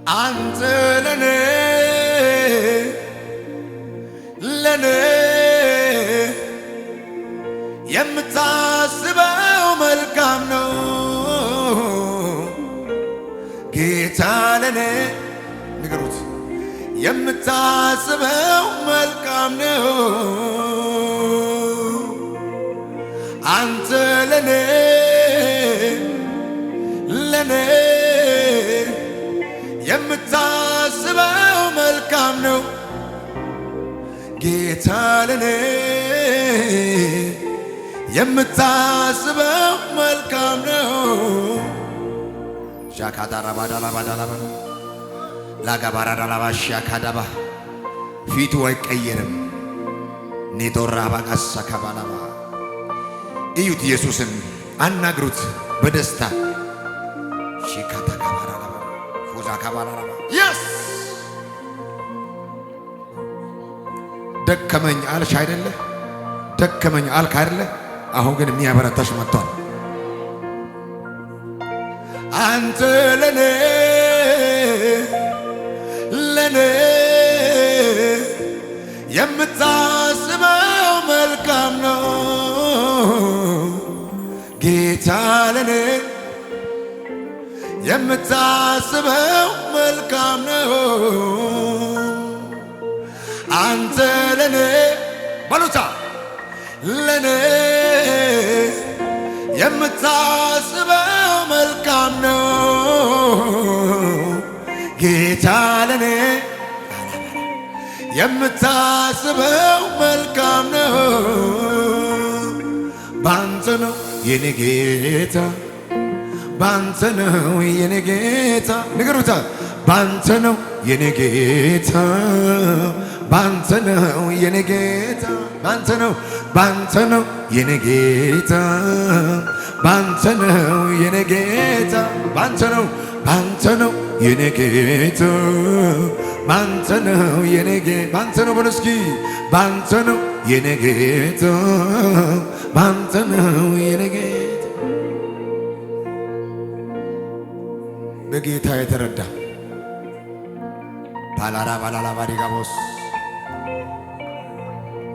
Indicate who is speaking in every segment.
Speaker 1: አንተ ለኔ የምታስበው መልካም ነው ጌታ ለኔ ንገሩት የምታስበው መልካም ነው አንተ ለኔ የምታስበው መልካም ነው ጌታ ለኔ የምታስበው መልካም ነው ሻካዳራ ባዳላ ላጋባራዳላ ሻካዳባ ፊቱ አይቀየርም ኔቶራ ባቃሳ ካባላባ እዩት ኢየሱስን አናግሩት በደስታ ሺካታ ካባራላ ፎዛ ካባራላ yes ደከመኝ አልሽ አይደለ ደከመኝ አልክ አይደለ አሁን ግን የሚያበረታሽ መጥቷል አንተ ለኔ የምታስበው መልካም ነው ጌታ ለኔ የምታስበው መልካም ነው አንተ ለኔ በሉታ ለኔ የምታስበው መልካም ነው ጌታ ለኔ የምታስበው መልካም ነው ባንተ ነው የኔ ጌታ ባንተ ነው የኔ ጌታ ንገሩታ ባንተ ነው የኔ ጌታ ባንተ ነው የኔ ጌታ ባንተ ነው የኔ ጌታ ባንተ ነው የኔ ጌታ ባንተ ነው የኔ ጌታ ባንተ ነው የኔ ጌታ ባንተ ነው በለስኪ ባንተ ነው የኔ ጌታ ባንተ ነው የኔ ጌታ በጌታ የተረዳ ባላራ ባላላ ባሪጋቦስ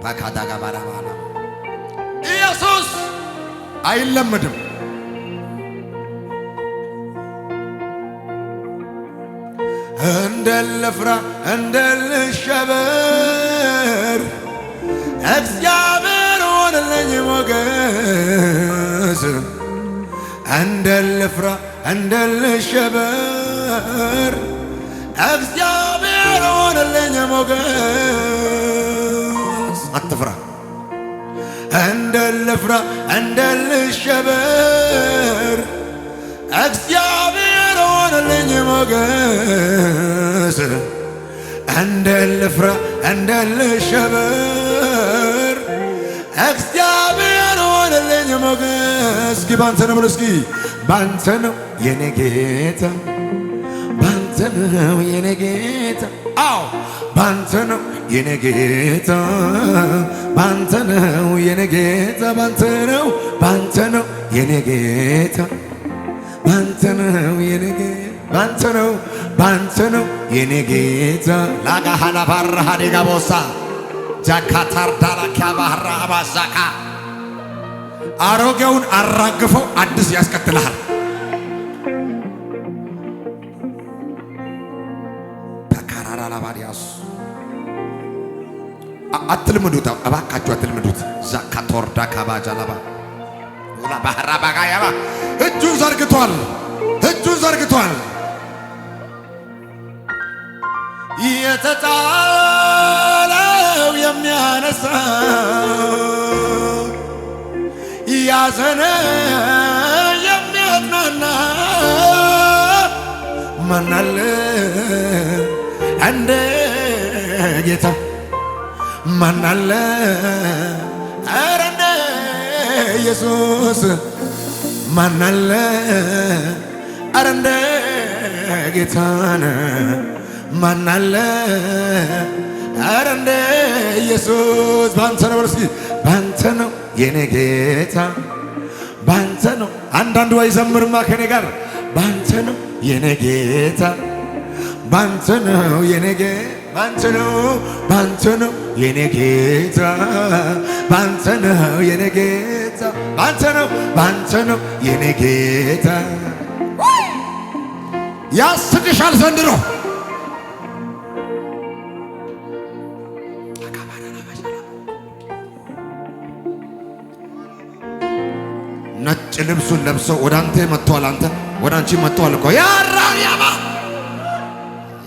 Speaker 1: ባካዳጋ ባራባላ ኢየሱስ አይለመድም እንደልፍራ እንደልሸበር እግዚአብሔር ሆነልኝ ሞገስ እንደልፍራ እንደልሸበር እግዚአብሔር ሆነልኝ ሞገስ አትፍራ እንደልፍራ እንደልሸበር እግዚአብሔር ሆነልኝ ሞገስ እንደልፍራ እንደልሸበር እግዚአብሔር ሆነልኝ ሞገስ እስኪ ባንተ ነው ብሎ እስኪ ባንተ ነው የኔ ጌታ ባንተ ነው የኔ ጌታ አዎ ባንተ ነው የኔ ጌታ ባንተ ነው የኔ ጌታ ባንተ ነው የኔ ጌታ ባንተ ነው የኔ ጌታ ባንተ ነው የኔ ጌታ ላጋሃላ ባራሃ ዲጋቦሳ ጃካታርዳላ ካባራ አባዛካ አሮጌውን አራግፈው አዲስ ያስከትልሃል ተካራራ ላባዲያስ አትልምዱት እባካችሁ አትልምዱት ዛካቶርዳ ካባጃላባ ወላ ባህራ ባጋያባ እጁን ዘርግቷል የተጣለው የሚያነሳ ያዘነ የሚያጽናና ማናለ እንደ ጌታ ማናለ ኧረ እንደ ኢየሱስ ማናለ ኧረ እንደ ጌታነ ማናለ ኧረ እንደ ኢየሱስ ባንተ ነው እስኪ ባንተ ነው የኔ ጌታ ባንተ ነው አንዳንዱ አይዘምርማ ከኔ ጋር ባንተ ነው የኔ ጌታ ባንተ ነው የኔ ጌታ ባንተ ነው ባንተ ነው የኔ ጌታ ባንተ ነው የኔ ጌታ ባንተ ነው የኔ ጌታ ያስቅሻል ዘንድሮ ነጭ ልብሱን ለብሰው ወደ አንተ መጥቷል። አንተ ወደ አንቺ መጥቷል እኮ ያራሪያማ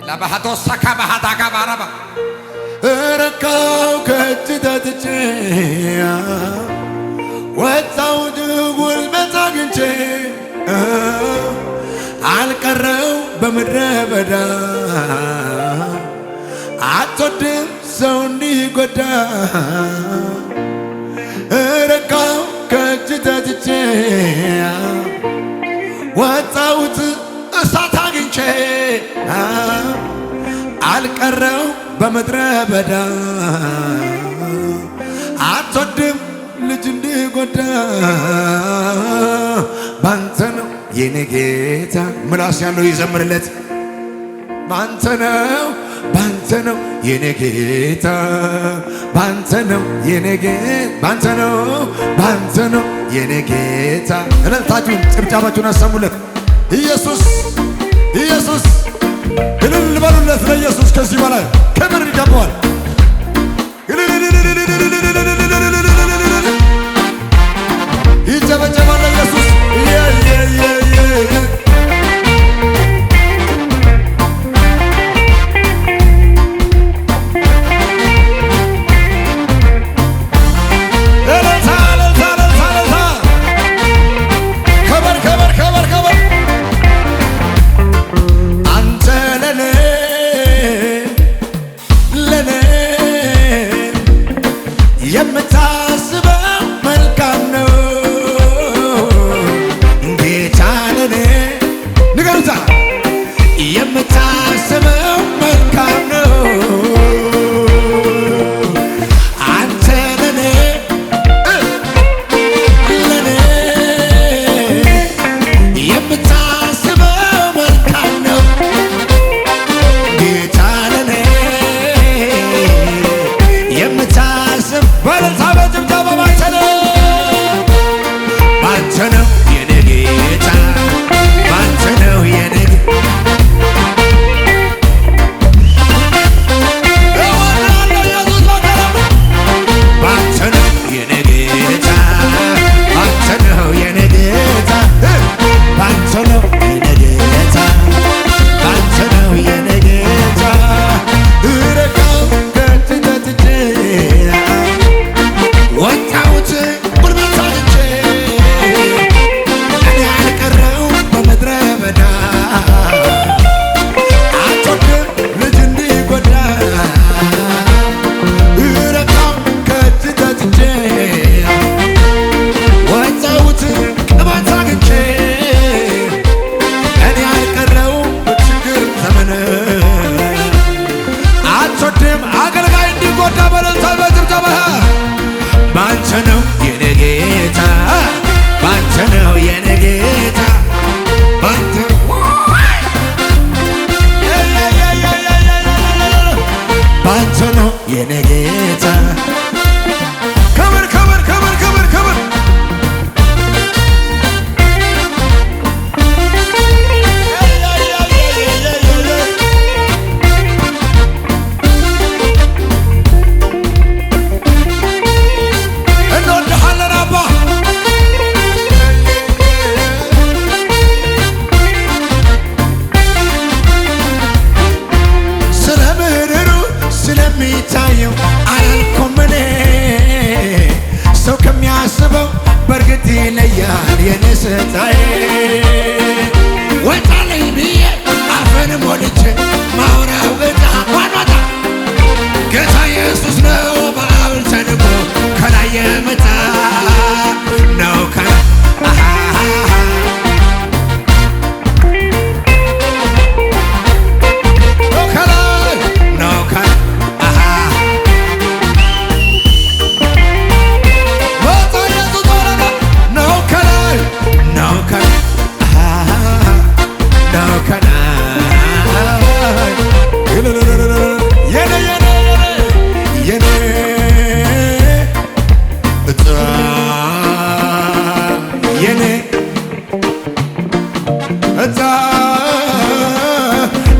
Speaker 1: ለባህቶ ሰካ ባህታ ጋባራባ ረካው ከእጅ ተጥቼ ወጣው ጉልበት አግኝቼ አልቀረው በምድረ በዳ አትወድም ሰው እንዲጎዳ ረካው ከእጅ ተጥቼ ወጣሁት እሳት አግኝቼ አልቀረው በምድረ በዳ አትወድም ልጅ እንዲጎዳ ባንተ ነው የኔ ጌታ ምላስ ያለው ይዘምርለት ባንተ ነው የኔ ጌታ ባንተ ነው የኔ ጌታ ባንተ ነው የኔ ጌታ እልልታችሁን ጭብጨባችሁን አሰሙለት ኢየሱስ እልል በሉለት ለኢየሱስ ከዚህ በላይ ክብር ይገባዋል ይጨበጨባል ለኢየሱስ የምታስበው መልካም ነው ጌታ ለኔ ንገሩታ የምታስበው መልካም ነው አንተ ለኔ የምታስበው መልካም ነው ጌታ ለኔ የምታስብ በለሳ በጭብጨባ ባንተ ነው የኔ ጌታ ባንተ ነው የኔ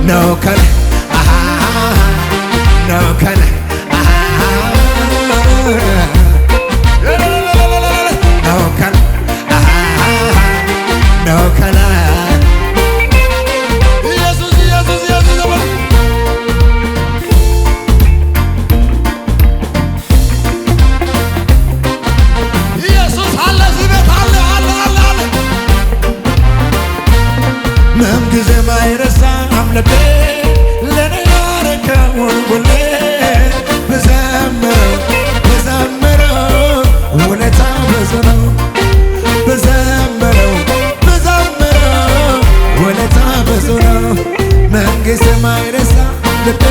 Speaker 1: ነው ከላይ ነው ከላይ ነው ከላይ ነው ከላይ ኢየሱስ ኢየሱስ ኢየሱስ ኢየሱስ አለ እዚህ ቤት አለ አለ አለ አለ ምንጊዜም አይረሳም ልቤ ለኔ ያረከውን ሁሌ ብዘምረው ብዘምረው ውለታ ብዙ ነው ብዘምረው ብዘምረው ውለታ ብዙ ነው ምንጊዜም አይረሳም ልቤ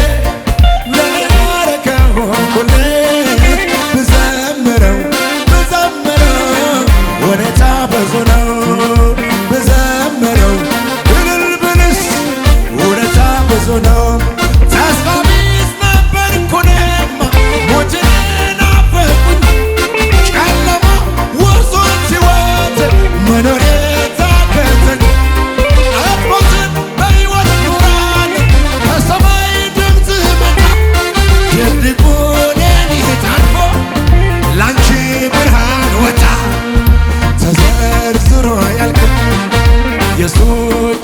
Speaker 1: ለኔ ያረከውን ሁሌ ብዘምረው ብዘምረው ውለታ ብዙ ነው ብዘምረው እልል ብልስ ውለታ ብዙ ነው ተስፋ ቢስ ነበርኩ እኔማ ሞትን ናፈቁኝ ጨለማ ወርሶኝ ሕይወት መኖር ታከተኝ አጥሞትን በሕይወት ኖራለሁ ከሰማይ ድምፅ መጣ ድቅድቁ ሌሊት አልፎ ላንቺ ብርሃን ወጣ ተዘርዝሮ ያልቅም የሱስ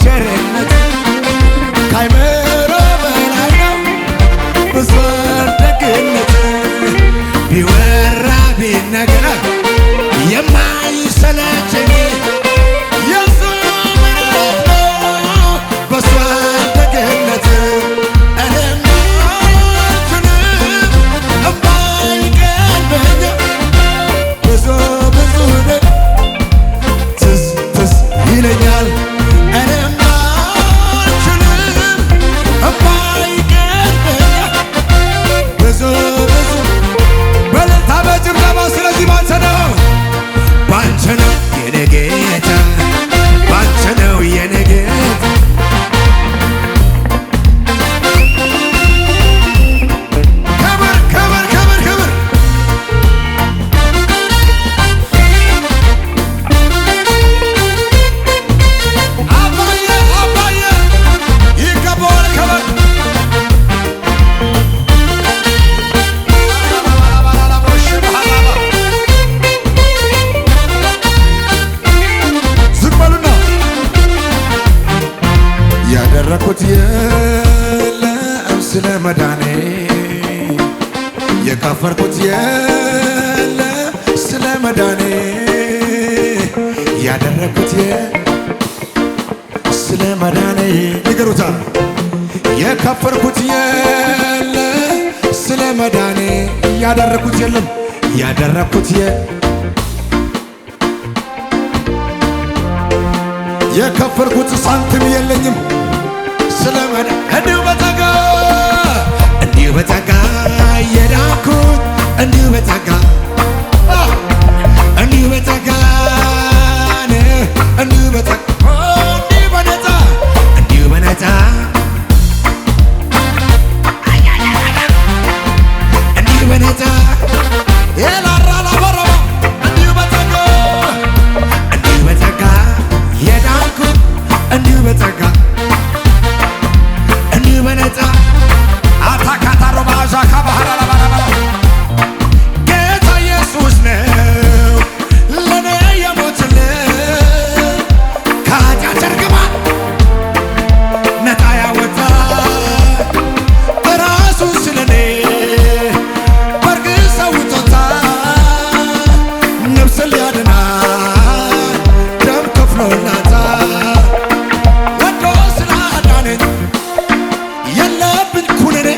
Speaker 1: ቸርነት ካይምሮ በላይ ነው ብዙ ደግነት ቢወራ ቢነገር የማይሰለቸኝ የሱ ምሕረት ነው በሱ ደግነት እኔማ አልችልም እማይቀድመኝ ብዙ ብዙ ትዝ ትዝ ይለኛል እኔማ አልችልም እማይቀድመኝ ብዙ ብዙ በእልልታ በጭብጨባ ስለዚህ ባንተ ነው የኔ ጌታ ባንተ ነው የኔ ጌታ ክብር ክብር ክብር ክብር አባዬ አባዬ ይገባዋል ክብር ዝም በሉና ያደረኩት የለም ስለ መዳኔ የከፈልኩት የለም ስለ መዳኔ ያደረኩት ስለ መዳኔ ንገሩታ የከፈልኩት የለም ስለ መዳኔ ያደረኩት የለም ያደረኩት የከፈልኩት ሳንቲም የለኝም ስለ መዳኔ እንዲሁ በጸጋ የዳንኩት እንዲሁ በጸጋ እንዲሁ በጸጋ እንዲሁ በጸጋ እንዲሁ በነፃ እንዲሁ በነፃ እንዲሁ በነፃ የላራ ላበረባ እንዲሁ በጸጋ እንዲሁ በጸጋ የዳንኩት እንዲሁ በጸጋ እንዲሁ በነፃ አታካታ ሮባዣ ካባህራ ላባራባ ጌታ ኢየሱስ ነው ለኔ የሞትልኝ ከኃጢአት እርግማን ነፃ ያወጣ ራሱን ስለኔ በእርግጥ ሰውቶታል ነፍስን ሊያድናት ደም ከፍሎላታል ወዶ ስላዳነኝ የለብኝ ኩነኔ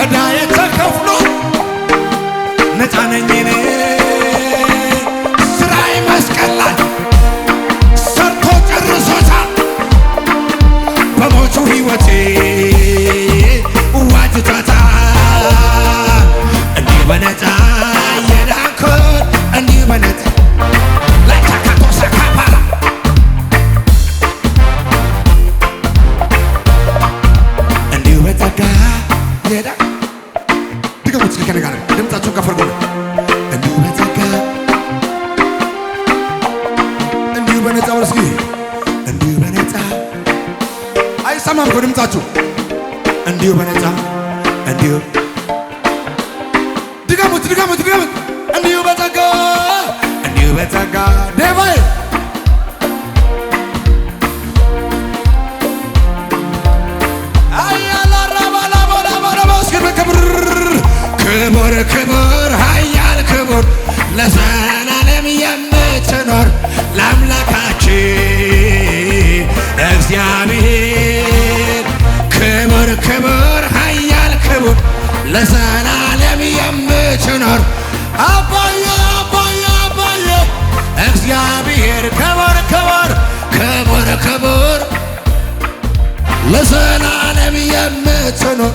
Speaker 1: ዕዳዬ ተከፍሎ ነፃ ነኝ እኔ ስራዬ መስቀል ላይ ሰርቶ ጨርሶታል በሞቱ ሕይወቴ ዋጅቷታል እንዲሁ በነፃ የዳንኩት እንዲሁ በነፃ ላይታካቶሳ ካፓላ እንዲሁ በጸጋ ድገሙት ከእኔ ጋር ድምፃችሁን ከፍ አድርጉ እንዲሁ በጸጋ እንዲሁ በነፃ ወር እስኪ እንዲሁ በነፃ አይሰማም እኮ ድምፃችሁ። እንዲሁ በነፃ እንዲሁ ድገሙት ድገሙት ድገሙት። እንዲሁ በጸጋ እንዲሁ በጸጋ ደባይ ክቡር ክቡር ኃያል ክቡር ለዘላለም የምትኖር ለአምላካችን እግዚአብሔር ክቡር ክቡር ኃያል ክቡር ለዘላለም የምትኖር አባዬ አባዬ አባዬ እግዚአብሔር ክቡር ክቡር ክቡር ክቡር ለዘላለም የምትኖር